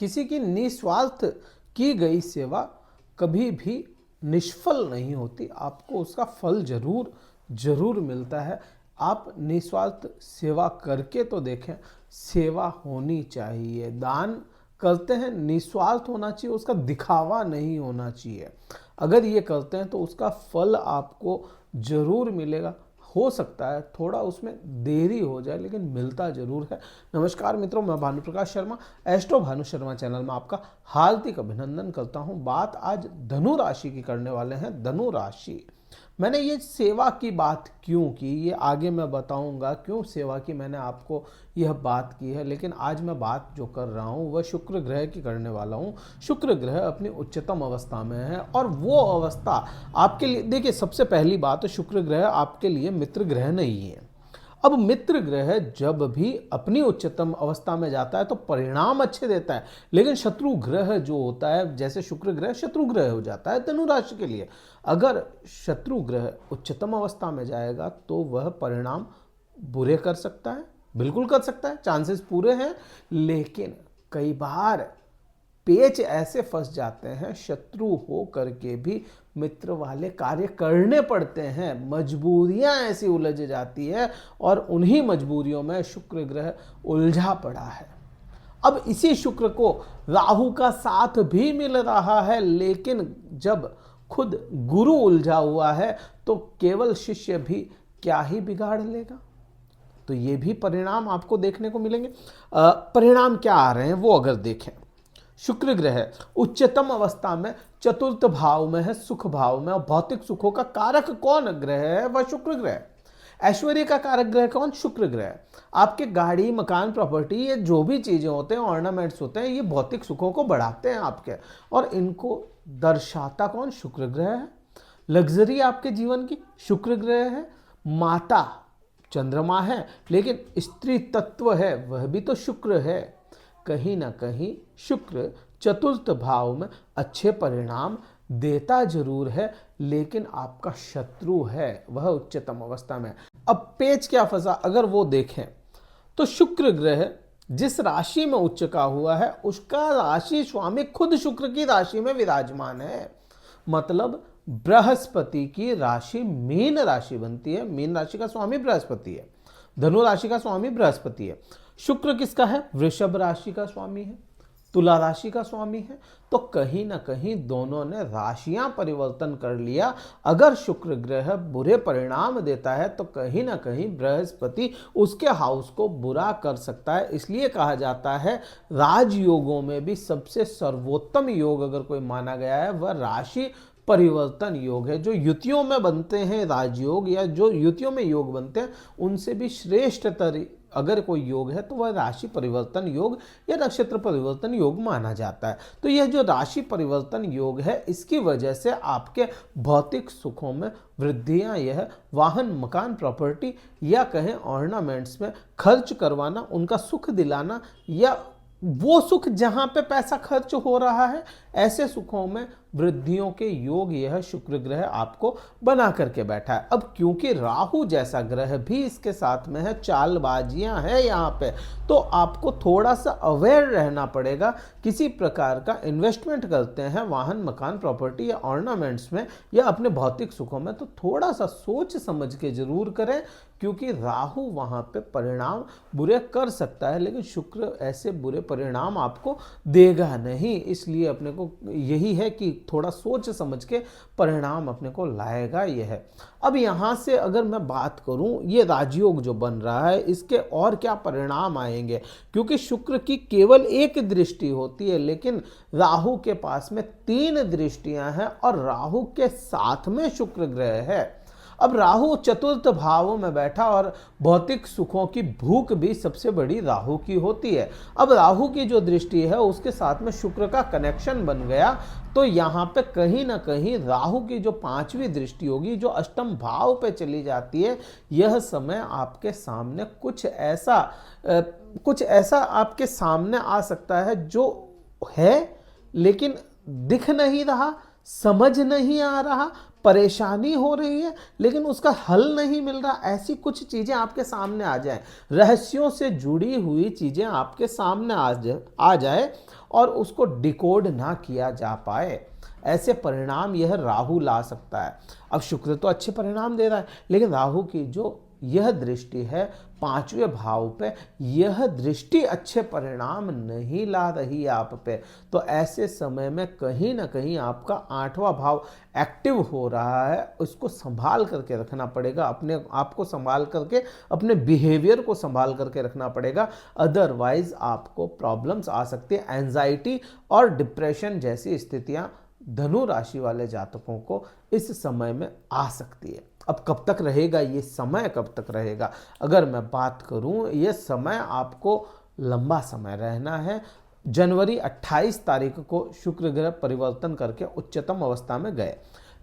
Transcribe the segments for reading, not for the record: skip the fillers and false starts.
किसी की निस्वार्थ की गई सेवा कभी भी निष्फल नहीं होती, आपको उसका फल जरूर जरूर मिलता है। आप निस्वार्थ सेवा करके तो देखें, सेवा होनी चाहिए, दान करते हैं निस्वार्थ होना चाहिए, उसका दिखावा नहीं होना चाहिए। अगर ये करते हैं तो उसका फल आपको जरूर मिलेगा। हो सकता है थोड़ा उसमें देरी हो जाए, लेकिन मिलता जरूर है। नमस्कार मित्रों, मैं भानु प्रकाश शर्मा, एस्ट्रो भानु शर्मा चैनल में आपका हार्दिक अभिनंदन करता हूं। बात आज धनु राशि की करने वाले हैं। धनु राशि, मैंने ये सेवा की बात क्यों की, ये आगे मैं बताऊंगा क्यों सेवा की मैंने आपको यह बात की है। लेकिन आज मैं बात जो कर रहा हूँ वह शुक्र ग्रह की करने वाला हूँ। शुक्र ग्रह अपनी उच्चतम अवस्था में है और वो अवस्था आपके लिए, देखिए सबसे पहली बात, शुक्र ग्रह आपके लिए मित्र ग्रह नहीं है। अब मित्र ग्रह जब भी अपनी उच्चतम अवस्था में जाता है तो परिणाम अच्छे देता है, लेकिन शत्रु ग्रह जो होता है, जैसे शुक्र ग्रह शत्रु ग्रह हो जाता है धनु राशि के लिए, अगर शत्रु ग्रह उच्चतम अवस्था में जाएगा तो वह परिणाम बुरे कर सकता है, बिल्कुल कर सकता है, चांसेस पूरे हैं। लेकिन कई बार पेच ऐसे फंस जाते हैं, शत्रु हो करके भी मित्र वाले कार्य करने पड़ते हैं, मजबूरियां ऐसी उलझ जाती है और उन्हीं मजबूरियों में शुक्र ग्रह उलझा पड़ा है। अब इसी शुक्र को राहु का साथ भी मिल रहा है, लेकिन जब खुद गुरु उलझा हुआ है तो केवल शिष्य भी क्या ही बिगाड़ लेगा। तो ये भी परिणाम आपको देखने को मिलेंगे। परिणाम क्या आ रहे हैं वो अगर देखें, शुक्र ग्रह उच्चतम अवस्था में चतुर्थ भाव में है, सुख भाव में, और भौतिक सुखों का कारक कौन ग्रह है? वह शुक्र ग्रह। ऐश्वर्य का कारक ग्रह कौन? शुक्र ग्रह। आपके गाड़ी, मकान, प्रॉपर्टी, ये जो भी चीजें होते हैं, ऑर्नामेंट्स होते हैं, ये भौतिक सुखों को बढ़ाते हैं आपके, और इनको दर्शाता कौन? शुक्र ग्रह है। लग्जरी आपके जीवन की शुक्र ग्रह है। माता चंद्रमा है, लेकिन स्त्री तत्व है वह भी तो शुक्र है। कहीं ना कहीं शुक्र चतुर्थ भाव में अच्छे परिणाम देता जरूर है, लेकिन आपका शत्रु है, वह उच्चतम अवस्था में। अब पेच क्या फंसा, अगर वो देखें तो शुक्र ग्रह जिस राशि में उच्च का हुआ है उसका राशि स्वामी खुद शुक्र की राशि में विराजमान है। मतलब बृहस्पति की राशि मीन राशि बनती है, मीन राशि का स्वामी बृहस्पति है, धनु राशि का स्वामी बृहस्पति है। शुक्र किसका है? वृषभ राशि का स्वामी है, तुला राशि का स्वामी है। तो कहीं ना कहीं दोनों ने राशियां परिवर्तन कर लिया। अगर शुक्र ग्रह बुरे परिणाम देता है तो कहीं ना कहीं बृहस्पति उसके हाउस को बुरा कर सकता है। इसलिए कहा जाता है राजयोगों में भी सबसे सर्वोत्तम योग अगर कोई माना गया है वह राशि परिवर्तन योग है। जो युतियों में बनते हैं राजयोग, या जो युतियों में योग बनते हैं, उनसे भी श्रेष्ठतर अगर कोई योग है तो वह राशि परिवर्तन योग या नक्षत्र परिवर्तन योग माना जाता है। तो यह जो राशि परिवर्तन योग है, इसकी वजह से आपके भौतिक सुखों में वृद्धियां, यह वाहन, मकान, प्रॉपर्टी या कहें ऑर्नामेंट्स में खर्च करवाना, उनका सुख दिलाना, या वो सुख जहां पे पैसा खर्च हो रहा है, ऐसे सुखों में वृद्धियों के योग यह शुक्र ग्रह आपको बना करके बैठा है। अब क्योंकि राहु जैसा ग्रह भी इसके साथ में है, चालबाजियां हैं यहाँ पे, तो आपको थोड़ा सा अवेयर रहना पड़ेगा। किसी प्रकार का इन्वेस्टमेंट करते हैं वाहन, मकान, प्रॉपर्टी या ऑर्नामेंट्स में या अपने भौतिक सुखों में, तो थोड़ा सा सोच समझ के जरूर करें, क्योंकि राहु वहां पे परिणाम बुरे कर सकता है, लेकिन शुक्र ऐसे बुरे परिणाम आपको देगा नहीं। इसलिए अपने को यही है कि थोड़ा सोच समझ के परिणाम अपने को लाएगा यह। अब यहां से अगर मैं बात करूं, ये राजयोग जो बन रहा है इसके और क्या परिणाम आएंगे, क्योंकि शुक्र की केवल एक दृष्टि होती है, लेकिन राहु के पास में 3 दृष्टियां हैं और राहु के साथ में शुक्र ग्रह है। अब राहु चतुर्थ भावों में बैठा और भौतिक सुखों की भूख भी सबसे बड़ी राहु की होती है। अब राहु की जो दृष्टि है उसके साथ में शुक्र का कनेक्शन बन गया, तो यहाँ पे कहीं ना कहीं राहु की जो 5वीं दृष्टि होगी, जो अष्टम भाव पे चली जाती है, यह समय आपके सामने कुछ ऐसा आपके सामने आ सकता है जो है लेकिन दिख नहीं रहा, समझ नहीं आ रहा, परेशानी हो रही है लेकिन उसका हल नहीं मिल रहा, ऐसी कुछ चीजें आपके सामने आ जाए, रहस्यों से जुड़ी हुई चीजें आपके सामने आ जाए और उसको डिकोड ना किया जा पाए, ऐसे परिणाम यह राहु ला सकता है। अब शुक्र तो अच्छे परिणाम दे रहा है लेकिन राहु की जो यह दृष्टि है 5वें भाव पे, यह दृष्टि अच्छे परिणाम नहीं ला रही आप पे। तो ऐसे समय में कहीं ना कहीं आपका 8वां भाव एक्टिव हो रहा है, उसको संभाल करके रखना पड़ेगा, अपने आप को संभाल करके, अपने बिहेवियर को संभाल करके रखना पड़ेगा, अदरवाइज आपको प्रॉब्लम्स आ सकती है। एंजाइटी और डिप्रेशन जैसी स्थितियां धनु राशि वाले जातकों को इस समय में आ सकती है। अब कब तक रहेगा ये समय, कब तक रहेगा, अगर मैं बात करूं, ये समय आपको लंबा समय रहना है। जनवरी 28 तारीख को शुक्र ग्रह परिवर्तन करके उच्चतम अवस्था में गए,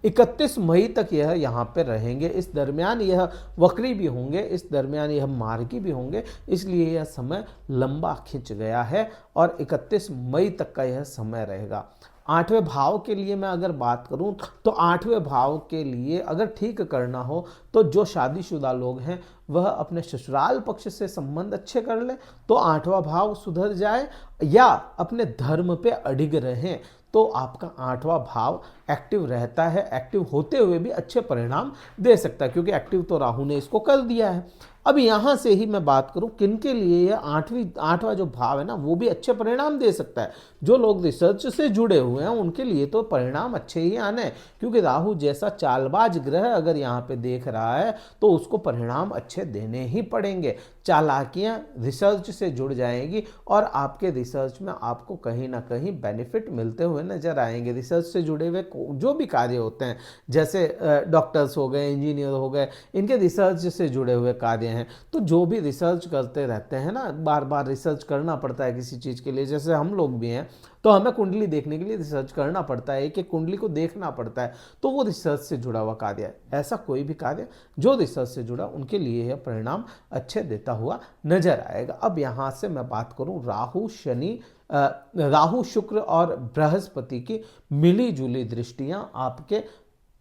31 मई तक यह यहाँ पे रहेंगे, इस दरमियान यह वक्री भी होंगे, इस दरमियान यह मार्गी भी होंगे, इसलिए यह समय लंबा खिंच गया है और 31 मई तक का यह समय रहेगा। 8वें भाव के लिए मैं अगर बात करूं तो 8वें भाव के लिए अगर ठीक करना हो तो जो शादीशुदा लोग हैं वह अपने ससुराल पक्ष से संबंध अच्छे कर ले तो 8वां भाव सुधर जाए, या अपने धर्म पे अडिग रहें तो आपका 8वां भाव एक्टिव रहता है, एक्टिव होते हुए भी अच्छे परिणाम दे सकता है, क्योंकि एक्टिव तो राहु ने इसको कर दिया है। अब यहां से ही मैं बात करूं किन के लिए यह 8वां जो भाव है ना वो भी अच्छे परिणाम दे सकता है। जो लोग रिसर्च से जुड़े हुए हैं उनके लिए तो परिणाम अच्छे ही आने हैं, क्योंकि राहु जैसा चालबाज ग्रह अगर यहाँ पे देख रहा है तो उसको परिणाम अच्छे देने ही पड़ेंगे। चालाकियां रिसर्च से जुड़ जाएंगी और आपके रिसर्च में आपको कहीं ना कहीं बेनिफिट मिलते हुए नजर आएंगे। रिसर्च से जुड़े हुए जो भी कार्य होते हैं, जैसे डॉक्टर्स हो गए, इंजीनियर हो गए, इनके रिसर्च से जुड़े हुए कार्य हैं, तो जो भी रिसर्च करते रहते हैं ना, बार बार रिसर्च करना पड़ता है किसी चीज़ के लिए, जैसे हम लोग भी हैं तो हमें कुंडली देखने के लिए रिसर्च करना पड़ता है, एक कुंडली को देखना पड़ता है, तो वो रिसर्च से जुड़ा हुआ कार्य है। ऐसा कोई भी कार्य जो रिसर्च से जुड़ा उनके लिए यह परिणाम अच्छे देता हुआ नजर आएगा। अब यहाँ से मैं बात करूँ राहु शनि, राहु शुक्र और बृहस्पति की मिली जुली दृष्टियां आपके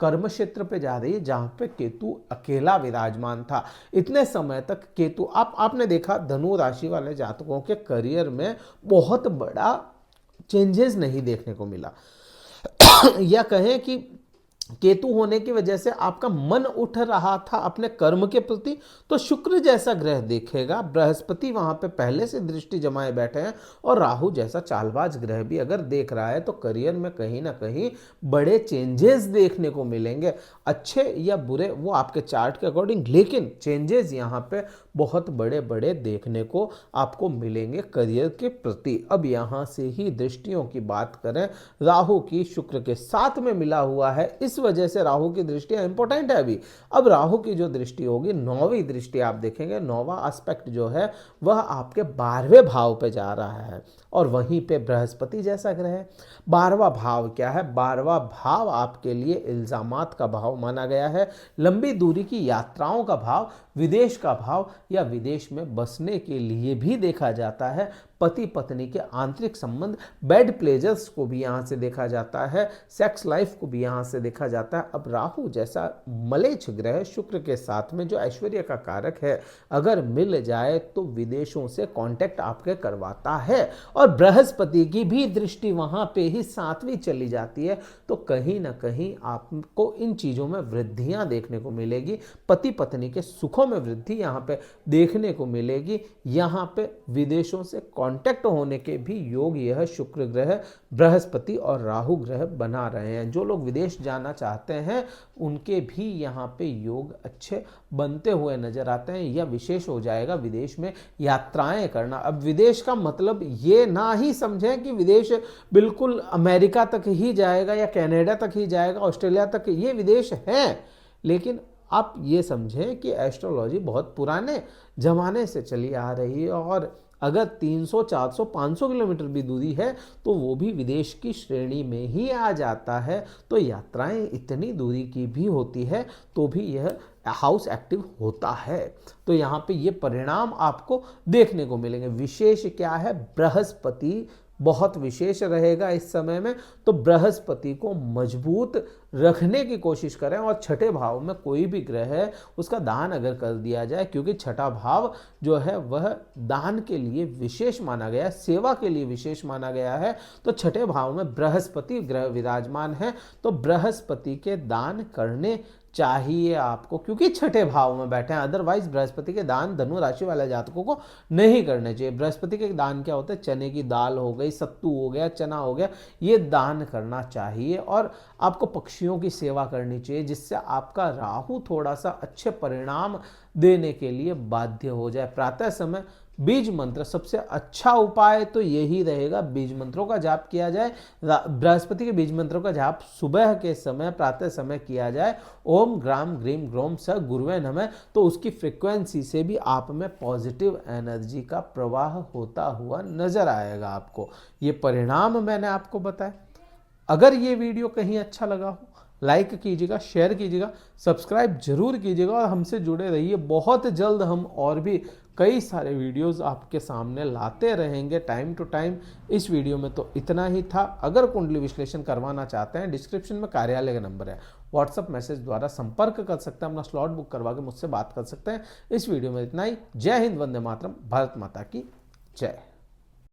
कर्म क्षेत्र पे जा रही है, जहां पे केतु अकेला विराजमान था इतने समय तक। केतु आपने देखा धनु राशि वाले जातकों के करियर में बहुत बड़ा चेंजेस नहीं देखने को मिला या कहें कि केतु होने की वजह से आपका मन उठ रहा था अपने कर्म के प्रति, तो शुक्र जैसा ग्रह देखेगा, बृहस्पति वहां पे पहले से दृष्टि जमाए बैठे हैं और राहु जैसा चालबाज ग्रह भी अगर देख रहा है तो करियर में कहीं ना कहीं बड़े चेंजेस देखने को मिलेंगे, अच्छे या बुरे वो आपके चार्ट के अकॉर्डिंग, लेकिन चेंजेस यहाँ पे बहुत बड़े बड़े देखने को आपको मिलेंगे करियर के प्रति। अब यहाँ से ही दृष्टियों की बात करें, राहु की शुक्र के साथ में मिला हुआ है, इस वजह से राहु की दृष्टियां इंपॉर्टेंट है अभी। अब राहु की जो दृष्टि होगी 9वीं दृष्टि आप देखेंगे, 9वां एस्पेक्ट जो है वह आपके 12वें भाव पे जा रहा है और वहीं पे बृहस्पति जैसा ग्रह है। 12वां भाव क्या है? 12वां भाव आपके लिए इल्जामात का भाव माना गया है, लंबी दूरी की यात्राओं का भाव, विदेश का भाव या विदेश में बसने के लिए भी देखा जाता है। पति पत्नी के आंतरिक संबंध, बेड प्लेजर्स को भी यहाँ से देखा जाता है, सेक्स लाइफ को भी यहाँ से देखा जाता है। अब राहु जैसा मलेच्छ ग्रह शुक्र के साथ में जो ऐश्वर्य का कारक है, अगर मिल जाए तो विदेशों से कांटेक्ट आपके करवाता है और बृहस्पति की भी दृष्टि वहां पे ही 7वीं चली जाती है, तो कहीं ना कहीं आपको इन चीजों में वृद्धियां देखने को मिलेगी। पति पत्नी के सुखों में वृद्धि यहाँ पे देखने को मिलेगी। यहाँ पे विदेशों से कांटेक्ट होने के भी योग यह शुक्र ग्रह, बृहस्पति और राहु ग्रह बना रहे हैं। जो लोग विदेश जाना चाहते हैं उनके भी यहाँ पे योग अच्छे बनते हुए नजर आते हैं, या विशेष हो जाएगा विदेश में यात्राएं करना। अब विदेश का मतलब ये ना ही समझें कि विदेश बिल्कुल अमेरिका तक ही जाएगा या कनाडा तक ही जाएगा, ऑस्ट्रेलिया तक, ये विदेश हैं, लेकिन आप ये समझें कि एस्ट्रोलॉजी बहुत पुराने जमाने से चली आ रही है और अगर 300, 400, 500 किलोमीटर भी दूरी है तो वो भी विदेश की श्रेणी में ही आ जाता है। तो यात्राएं इतनी दूरी की भी होती है तो भी यह हाउस एक्टिव होता है। तो यहाँ पे ये परिणाम आपको देखने को मिलेंगे। विशेष क्या है? बृहस्पति बहुत विशेष रहेगा इस समय में। तो बृहस्पति को मजबूत रखने की कोशिश करें और छठे भाव में कोई भी ग्रह है उसका दान अगर कर दिया जाए, क्योंकि छठा भाव जो है वह दान के लिए विशेष माना गया है, सेवा के लिए विशेष माना गया है। तो छठे भाव में बृहस्पति ग्रह विराजमान है, तो बृहस्पति के दान करने चाहिए आपको, क्योंकि छठे भाव में बैठे हैं। अदरवाइज बृहस्पति के दान धनु राशि वाले जातकों को नहीं करने चाहिए। बृहस्पति के दान क्या होते हैं? चने की दाल हो गई, सत्तू हो गया, चना हो गया, ये दान करना चाहिए। और आपको पक्षियों की सेवा करनी चाहिए, जिससे आपका राहु थोड़ा सा अच्छे परिणाम देने के लिए बाध्य हो जाए। प्रातः समय बीज मंत्र सबसे अच्छा उपाय तो यही रहेगा, बीज मंत्रों का जाप किया जाए। बृहस्पति के बीज मंत्रों का जाप सुबह के समय, प्रातः समय किया जाए। ओम ग्राम ग्रीम ग्रोम स गुरुवे नमः। तो उसकी फ्रिक्वेंसी से भी आप में पॉजिटिव एनर्जी का प्रवाह होता हुआ नजर आएगा आपको। ये परिणाम मैंने आपको बताया। अगर ये वीडियो कहीं अच्छा लगा हो, लाइक कीजिएगा, शेयर कीजिएगा, सब्सक्राइब जरूर कीजिएगा और हमसे जुड़े रहिए। बहुत जल्द हम और भी कई सारे वीडियोस आपके सामने लाते रहेंगे टाइम टू टाइम। इस वीडियो में तो इतना ही था। अगर कुंडली विश्लेषण करवाना चाहते हैं, डिस्क्रिप्शन में कार्यालय का नंबर है, व्हाट्सएप मैसेज द्वारा संपर्क कर सकते हैं, अपना स्लॉट बुक करवा के मुझसे बात कर सकते हैं। इस वीडियो में इतना ही। जय हिंद, वंदे मातरम, भारत माता की जय।